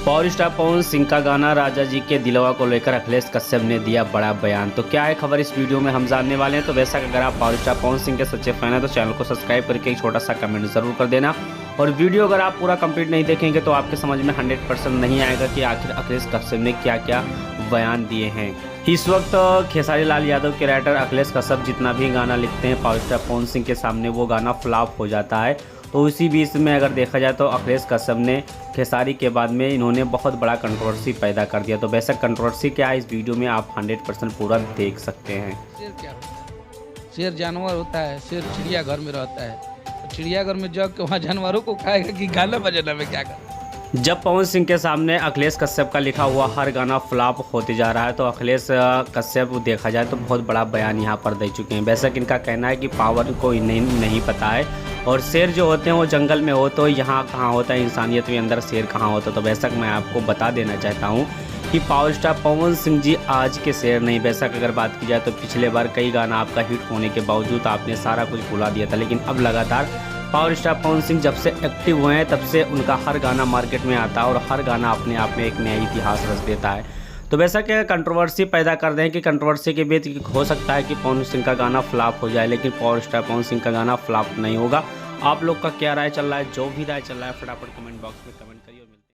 Power star Pawan Singh का गाना राजा जी के दिलवा को लेकर अखिलेश कश्यप ने दिया बड़ा बयान। तो क्या है खबर इस वीडियो में हम जानने वाले हैं। तो वैसा अगर आप पावर स्टार पवन सिंह के सच्चे फैन हैं तो चैनल को सब्सक्राइब करके एक छोटा सा कमेंट जरूर कर देना। और वीडियो अगर आप पूरा कंप्लीट नहीं देखेंगे तो आपके समझ में 100% नहीं आएगा कि आखिर अखिलेश कश्यप ने क्या क्या बयान दिए हैं। इस वक्त खेसारी लाल यादव के राइटर अखिलेश कश्यप जितना भी गाना लिखते हैं पावर स्टार पवन सिंह के सामने वो गाना फ्लॉप हो जाता है। तो उसी बीच में अगर देखा जाए तो अखिलेश कश्यप ने खेसारी के बाद में इन्होंने बहुत बड़ा कंट्रोवर्सी पैदा कर दिया। तो वैसा कंट्रोवर्सी क्या है इस वीडियो में आप 100% पूरा देख सकते हैं। शेर क्या होता है? शेर जानवर होता है। शेर चिड़ियाघर में रहता है। तो चिड़ियाघर में जग के वहाँ जानवरों को खाएगा कि गाना बजाना में क्या कर। जब पवन सिंह के सामने अखिलेश कश्यप का लिखा हुआ हर गाना फ्लॉप होते जा रहा है तो अखिलेश कश्यप देखा जाए तो बहुत बड़ा बयान यहाँ पर दे चुके हैं। वैसा कि इनका कहना है कि पावर को नहीं पता है और शेर जो होते हैं वो जंगल में हो तो यहाँ कहाँ होता है इंसानियत के अंदर शेर कहाँ होता है। तो वैसा मैं आपको बता देना चाहता हूँ कि पावर स्टार पवन सिंह जी आज के शेर नहीं। वैसा अगर बात की जाए तो पिछले बार कई गाना आपका हिट होने के बावजूद आपने सारा कुछ भुला दिया था, लेकिन अब लगातार पावर स्टार पवन सिंह जब से एक्टिव हुए हैं तब से उनका हर गाना मार्केट में आता है और हर गाना अपने आप में एक नया इतिहास रच देता है। तो वैसा क्या कंट्रोवर्सी पैदा कर दें कि कंट्रोवर्सी के बीच हो सकता है कि पवन सिंह का गाना फ्लॉप हो जाए, लेकिन पावर स्टार पवन सिंह का गाना फ्लॉप नहीं होगा। आप लोग का क्या राय चल रहा है? जो भी राय चल रहा है फटाफट कमेंट बॉक्स में कमेंट